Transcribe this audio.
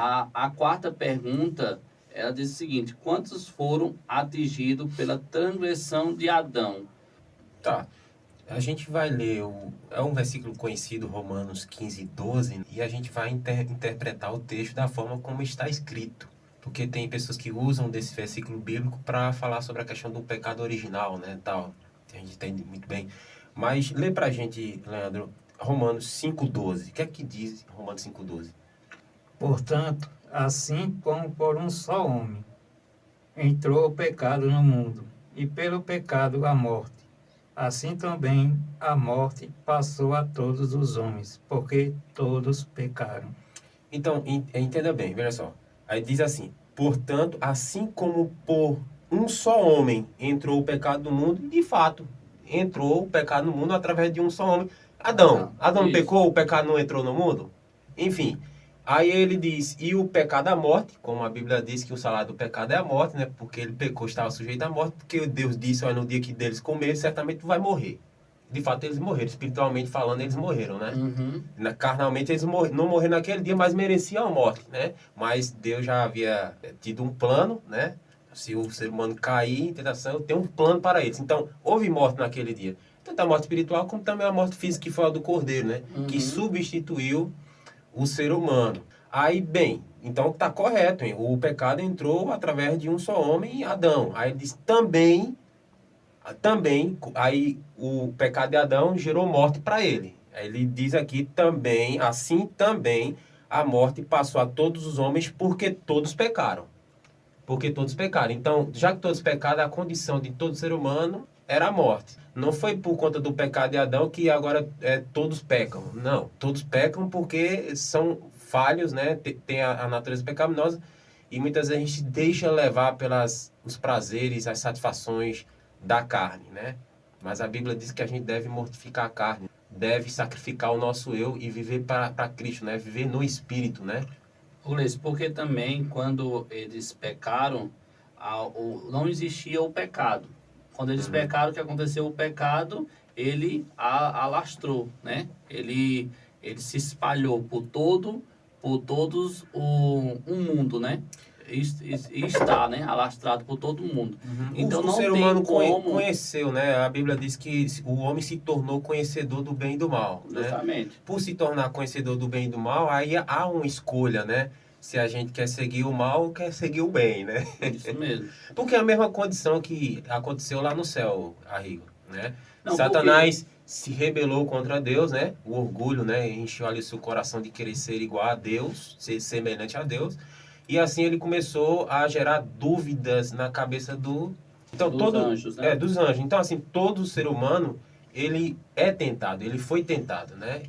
A quarta pergunta, ela diz o seguinte: quantos foram atingidos pela transgressão de Adão? Tá. A gente vai ler, é um versículo conhecido, Romanos 15:12, e a gente vai interpretar o texto da forma como está escrito. Porque tem pessoas que usam desse versículo bíblico para falar sobre a questão do pecado original, né, tal. A gente entende muito bem. Mas lê pra gente, Leandro, Romanos 5:12. O que é que diz Romanos 5:12? Portanto, assim como por um só homem entrou o pecado no mundo, e pelo pecado a morte, assim também a morte passou a todos os homens, porque todos pecaram. Então, entenda bem, veja só. Aí diz assim: portanto, assim como por um só homem entrou o pecado no mundo, de fato, entrou o pecado no mundo através de um só homem. Adão. Adão não Isso. pecou, o pecado não entrou no mundo? Enfim. Aí ele diz: e o pecado a morte, como a Bíblia diz que o salário do pecado é a morte, né? Porque ele pecou, estava sujeito à morte, porque Deus disse: olha, no dia que deles comer, certamente tu vai morrer. De fato, eles morreram. Espiritualmente falando, eles morreram, né? Uhum. Carnalmente eles não morreram naquele dia, mas mereciam a morte, né? Mas Deus já havia tido um plano, né? Se o ser humano cair em tentação, tem um plano para eles. Então, houve morte naquele dia. Tanto a morte espiritual como também a morte física, que foi a do Cordeiro, né? Que substituiu o ser humano. Aí, bem, então tá correto, hein? O pecado entrou através de um só homem, Adão. Aí ele diz também, aí o pecado de Adão gerou morte para ele. Aí ele diz aqui também, assim também, a morte passou a todos os homens porque todos pecaram. Porque todos pecaram. Então, já que todos pecaram, a condição de todo ser humano era a morte. Não foi por conta do pecado de Adão que agora todos pecam. Não, todos pecam porque são falhos, né? Tem a natureza pecaminosa e muitas vezes a gente deixa levar pelos os prazeres, as satisfações da carne, né? Mas a Bíblia diz que a gente deve mortificar a carne, deve sacrificar o nosso eu e viver para Cristo, né? Viver no Espírito, né? Ulisses, porque também quando eles pecaram, não existia o pecado. Quando eles pecaram, o que aconteceu? O pecado, ele alastrou, né? Ele se espalhou por todos o mundo, né? E está, né? Alastrado por todo mundo. Então O não ser tem humano como, conheceu, né? A Bíblia diz que o homem se tornou conhecedor do bem e do mal, né? justamente. Por se tornar conhecedor do bem e do mal, aí há uma escolha, né? Se a gente quer seguir o mal ou quer seguir o bem, né? Isso mesmo. Porque é a mesma condição que aconteceu lá no céu, Arrigo, né? Não, porque Satanás se rebelou contra Deus, né? O orgulho, né? Encheu ali seu coração de querer ser igual a Deus, ser semelhante a Deus. E assim ele começou a gerar dúvidas na cabeça do... Então, dos anjos, né? dos anjos. Então, assim, todo ser humano, ele é tentado, ele foi tentado, né?